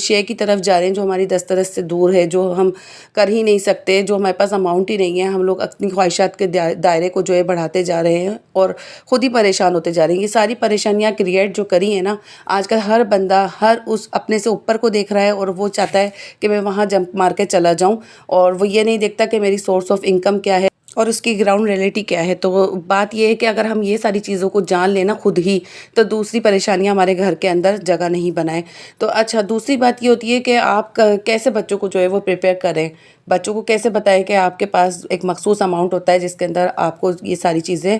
شے کی طرف جا رہے ہیں جو ہماری دسترس سے دور ہے، جو ہم کر ہی نہیں سکتے، جو ہمارے پاس اماؤنٹ ہی نہیں ہے، ہم لوگ اپنی خواہشات کے دائرے کو جو ہے بڑھاتے جا رہے ہیں اور خود ہی پریشان ہوتے جا رہے ہیں۔ یہ ساری پریشانیاں کریٹ جو کری ہیں نا، آج کل ہر بندہ ہر اس اپنے سے اوپر کو دیکھ رہا ہے اور وہ چاہتا ہے کہ میں وہاں جمپ مار کے چلا جاؤں، اور وہ یہ نہیں دیکھتا کہ میری سورس آف انکم کیا ہے اور اس کی گراؤنڈ ریئلٹی کیا ہے۔ تو بات یہ ہے کہ اگر ہم یہ ساری چیزوں کو جان لینا خود ہی، تو دوسری پریشانیاں ہمارے گھر کے اندر جگہ نہیں بنائیں۔ تو اچھا، دوسری بات یہ ہوتی ہے کہ آپ کیسے بچوں کو جو ہے وہ پریپیئر کریں، بچوں کو کیسے بتائیں کہ آپ کے پاس ایک مخصوص اماؤنٹ ہوتا ہے جس کے اندر آپ کو یہ ساری چیزیں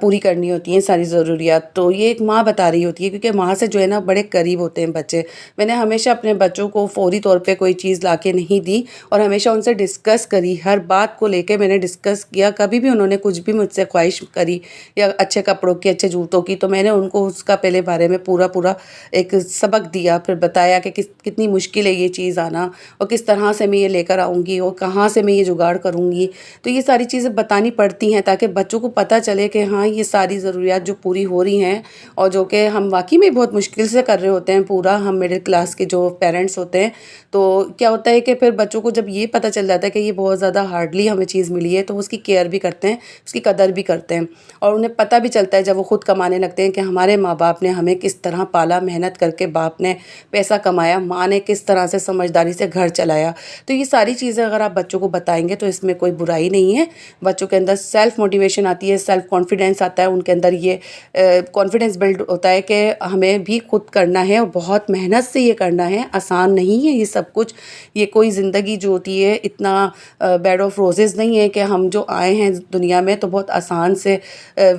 پوری کرنی ہوتی ہیں، ساری ضروریات۔ تو یہ ایک ماں بتا رہی ہوتی ہے، کیونکہ ماں سے جو ہے نا بڑے قریب ہوتے ہیں بچے۔ میں نے ہمیشہ اپنے بچوں کو فوری طور پہ کوئی چیز لا کے نہیں دی، اور ہمیشہ ان سے ڈسکس کری، ہر بات کو لے کے میں نے ڈسکس کیا۔ کبھی بھی انہوں نے کچھ بھی مجھ سے خواہش کری یا اچھے کپڑوں کی، اچھے جوتوں کی، تو میں نے ان کو اس کا پہلے بارے میں پورا ایک سبق دیا، پھر بتایا کہ کتنی مشکل ہے یہ چیز آنا، اور کس طرح سے میں یہ لے کر آؤں گی، اور کہاں سے میں یہ جگاڑ کروں گی۔ تو یہ ساری چیزیں بتانی پڑتی ہیں تاکہ بچوں کو پتہ چلے کہ ہاں یہ ساری ضروریات جو پوری ہو رہی ہیں، اور جو کہ ہم واقعی میں بہت مشکل سے کر رہے ہوتے ہیں پورا، ہم مڈل کلاس کے جو پیرنٹس ہوتے ہیں۔ تو کیا ہوتا ہے کہ پھر بچوں کو جب یہ پتہ چل جاتا ہے کہ یہ بہت زیادہ ہارڈلی ہمیں چیز ملی ہے، تو اس کی کیئر بھی کرتے ہیں، اس کی قدر بھی کرتے ہیں، اور انہیں پتہ بھی چلتا ہے جب وہ خود کمانے لگتے ہیں کہ ہمارے ماں باپ نے ہمیں کس طرح پالا، محنت کر کے باپ نے پیسہ کمایا، ماں نے کس طرح سے سمجھداری سے گھر چلایا۔ تو یہ ساری چیزیں اگر آپ بچوں کو بتائیں گے تو اس میں کوئی برائی نہیں ہے۔ بچوں کے اندر سیلف موٹیویشن آتی ہے، سیلف کانفیڈنس آتا ہے، ان کے اندر یہ کانفیڈنس بلڈ ہوتا ہے کہ ہمیں بھی خود کرنا ہے، اور بہت محنت سے یہ کرنا ہے، آسان نہیں ہے یہ سب کچھ۔ یہ کوئی زندگی جو ہوتی ہے اتنا بیڈ آف روزز نہیں ہے کہ ہم جو آئے ہیں دنیا میں تو بہت آسان سے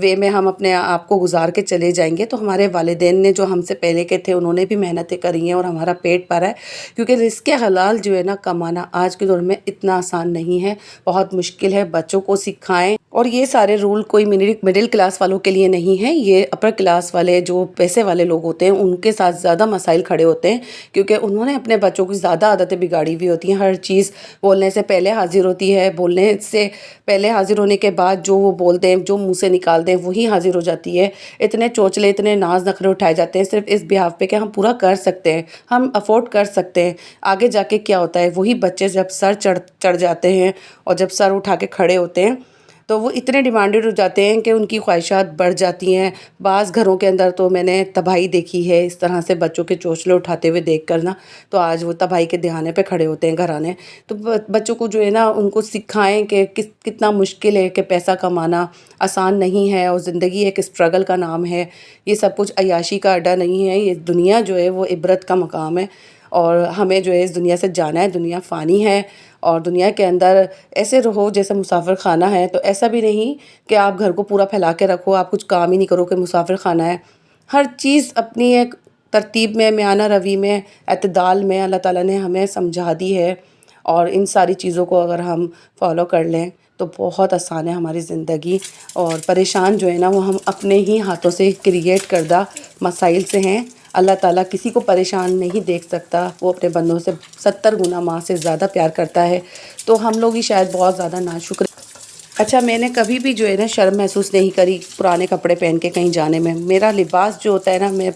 وے میں ہم اپنے آپ کو گزار کے چلے جائیں گے۔ تو ہمارے والدین نے جو ہم سے پہلے کے تھے انہوں نے بھی محنتیں کری ہیں اور ہمارا پیٹ بھرا ہے، کیونکہ رزق حلال جو ہے نا کمانا آج کے دور میں اتنا آسان نہیں ہے، بہت مشکل ہے۔ بچوں کو سکھائیں، اور یہ سارے رول کوئی مڈل کلاس والوں کے لیے نہیں ہے، یہ اپر کلاس والے جو پیسے والے لوگ ہوتے ہیں ان کے ساتھ زیادہ مسائل کھڑے ہوتے ہیں، کیونکہ انہوں نے اپنے بچوں کی زیادہ عادتیں بگاڑی ہوئی ہوتی ہیں۔ ہر چیز بولنے سے پہلے حاضر ہوتی ہے، بولنے سے پہلے حاضر ہونے کے بعد جو وہ بولتے ہیں، جو منہ سے نکالتے ہیں وہی حاضر ہو جاتی ہے۔ اتنے چوچلے، اتنے ناز نخرے اٹھائے جاتے ہیں صرف اس بیہاف پہ کہ ہم پورا کر سکتے ہیں، ہم افورڈ کر سکتے ہیں۔ آگے جا کے کیا ہوتا ہے، وہی بچے جب سر چڑھ جاتے ہیں اور جب سر اٹھا کے کھڑے ہوتے ہیں تو وہ اتنے ڈیمانڈڈ ہو جاتے ہیں کہ ان کی خواہشات بڑھ جاتی ہیں۔ بعض گھروں کے اندر تو میں نے تباہی دیکھی ہے اس طرح سے بچوں کے چوچلے اٹھاتے ہوئے دیکھ کر نا، تو آج وہ تباہی کے دہانے پہ کھڑے ہوتے ہیں گھرانے۔ تو بچوں کو جو ہے نا ان کو سکھائیں کہ کتنا مشکل ہے، کہ پیسہ کمانا آسان نہیں ہے، اور زندگی ایک اسٹرگل کا نام ہے، یہ سب کچھ عیاشی کا اڈا نہیں ہے، یہ دنیا جو ہے وہ عبرت کا مقام ہے، اور ہمیں جو ہے اس دنیا سے جانا ہے۔ دنیا فانی ہے، اور دنیا کے اندر ایسے رہو جیسے مسافر خانہ ہے، تو ایسا بھی نہیں کہ آپ گھر کو پورا پھیلا کے رکھو، آپ کچھ کام ہی نہیں کرو کہ مسافر خانہ ہے۔ ہر چیز اپنی ایک ترتیب میں، میانہ روی میں، اعتدال میں اللہ تعالیٰ نے ہمیں سمجھا دی ہے، اور ان ساری چیزوں کو اگر ہم فالو کر لیں تو بہت آسان ہے ہماری زندگی۔ اور پریشان جو ہے نا وہ ہم اپنے ہی ہاتھوں سے کریٹ کردہ مسائل سے ہیں۔ اللہ تعالیٰ کسی کو پریشان نہیں دیکھ سکتا، وہ اپنے بندوں سے 70 گنا ماں سے زیادہ پیار کرتا ہے، تو ہم لوگ ہی شاید بہت زیادہ ناشکر۔ اچھا، میں نے کبھی بھی جو ہے نا شرم محسوس نہیں کری پرانے کپڑے پہن کے کہیں جانے میں۔ میرا لباس جو ہوتا ہے نا، میں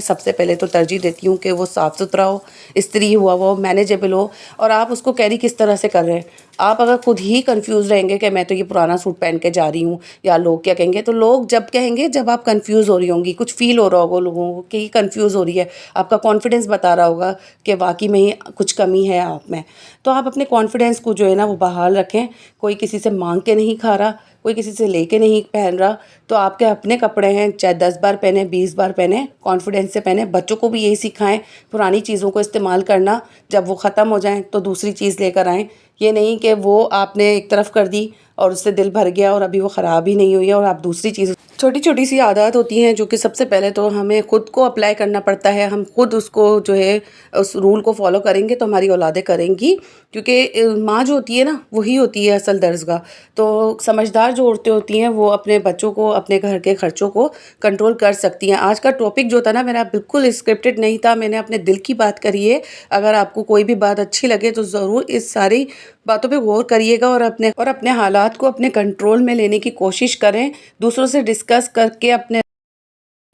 سب سے پہلے تو ترجیح دیتی ہوں کہ وہ صاف ستھرا ہو، استری ہوا ہو، مینیجیبل ہو، اور آپ اس کو کیری کس طرح سے کر رہے ہیں۔ آپ اگر خود ہی کنفیوز رہیں گے کہ میں تو یہ پرانا سوٹ پہن کے جا رہی ہوں، یا لوگ کیا کہیں گے، تو لوگ جب کہیں گے جب آپ کنفیوز ہو رہی ہوں گی، کچھ فیل ہو رہا ہوگا لوگوں کو کہ یہ کنفیوز ہو رہی ہے، آپ کا کانفیڈنس بتا رہا ہوگا کہ واقعی میں ہی کچھ کمی ہے آپ میں۔ تو آپ اپنے کانفیڈنس کو جو ہے نا وہ بحال رکھیں۔ کوئی کسی سے مانگ کے نہیں کھا رہا، کوئی کسی سے لے کے نہیں پہن رہا، تو آپ کے اپنے کپڑے ہیں، چاہے 10 بار پہنے، 20 بار پہنے، کانفیڈنس سے پہنے۔ بچوں کو بھی یہی سکھائیں، پرانی چیزوں کو استعمال کرنا، جب وہ ختم ہو جائیں تو دوسری چیز لے کر آئیں۔ یہ نہیں کہ وہ آپ نے ایک طرف کر دی اور اس سے دل بھر گیا اور ابھی وہ خراب ہی نہیں ہوئی ہے اور آپ دوسری چیز۔ چھوٹی چھوٹی سی عادات ہوتی ہیں جو کہ سب سے پہلے تو ہمیں خود کو اپلائی کرنا پڑتا ہے، ہم خود اس کو جو ہے اس رول کو فالو کریں گے تو ہماری اولادیں کریں گی، کیونکہ ماں جو ہوتی ہے نا وہی ہوتی ہے اصل درسگاہ۔ تو سمجھدار جو عورتیں ہوتی ہیں وہ اپنے بچوں کو، اپنے گھر کے خرچوں کو کنٹرول کر سکتی ہیں۔ آج کا ٹاپک جو تھا نا میرا بالکل اسکرپٹڈ نہیں تھا، میں نے اپنے دل کی بات کری ہے۔ اگر آپ کو کوئی بھی بات اچھی لگے تو ضرور اس ساری باتوں پہ غور کریے گا، اور اپنے حالات کو اپنے کنٹرول میں لینے کی کوشش کریں، دوسروں سے ڈسکس کر کے اپنے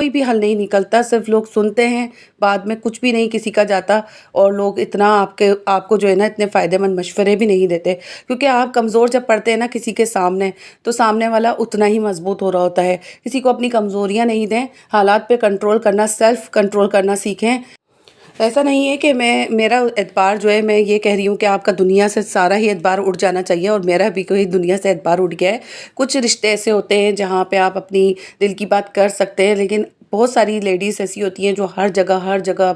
کوئی بھی حل نہیں نکلتا، صرف لوگ سنتے ہیں، بعد میں کچھ بھی نہیں کسی کا جاتا، اور لوگ اتنا آپ کو جو ہے نا اتنے فائدہ مند مشورے بھی نہیں دیتے، کیونکہ آپ کمزور جب پڑتے ہیں نا کسی کے سامنے تو سامنے والا اتنا ہی مضبوط ہو رہا ہوتا ہے۔ کسی کو اپنی کمزوریاں نہیں دیں، حالات پہ کنٹرول کرنا، سیلف کنٹرول کرنا سیکھیں۔ ایسا نہیں ہے کہ میرا اعتبار جو ہے، میں یہ کہہ رہی ہوں کہ آپ کا دنیا سے سارا ہی اعتبار اٹھ جانا چاہیے، اور میرا بھی کوئی دنیا سے اعتبار اٹھ گیا ہے۔ کچھ رشتے ایسے ہوتے ہیں جہاں پہ آپ اپنی دل کی بات کر سکتے ہیں، لیکن بہت ساری لیڈیز ایسی ہوتی ہیں جو ہر جگہ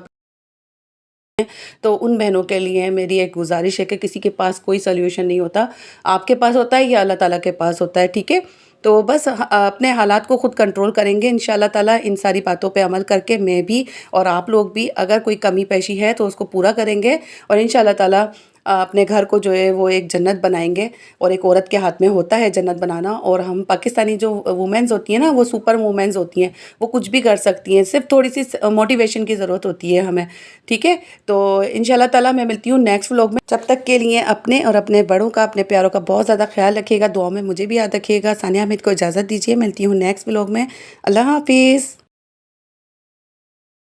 تو ان بہنوں کے لیے میری ایک گزارش ہے کہ کسی کے پاس کوئی سلیوشن نہیں ہوتا، آپ کے پاس ہوتا ہے یا اللہ تعالیٰ کے پاس ہوتا ہے، ٹھیک ہے؟ تو بس اپنے حالات کو خود کنٹرول کریں گے انشاءاللہ تعالیٰ، ان ساری باتوں پہ عمل کر کے میں بھی اور آپ لوگ بھی اگر کوئی کمی پیشی ہے تو اس کو پورا کریں گے، اور انشاءاللہ تعالیٰ اپنے گھر کو جو ہے وہ ایک جنت بنائیں گے، اور ایک عورت کے ہاتھ میں ہوتا ہے جنت بنانا، اور ہم پاکستانی جو وومنز ہوتی ہیں نا وہ سپر وومنز ہوتی ہیں، وہ کچھ بھی کر سکتی ہیں، صرف تھوڑی سی موٹیویشن کی ضرورت ہوتی ہے ہمیں، ٹھیک ہے؟ تو انشاءاللہ تعالیٰ میں ملتی ہوں نیکسٹ ولاگ میں، جب تک کے لیے اپنے اور اپنے بڑوں کا، اپنے پیاروں کا بہت زیادہ خیال رکھیے گا، دعاؤں میں مجھے بھی یاد رکھیے گا۔ ثانیہ حمید کو اجازت دیجیے، ملتی ہوں نیکسٹ ولاگ میں، اللہ حافظ۔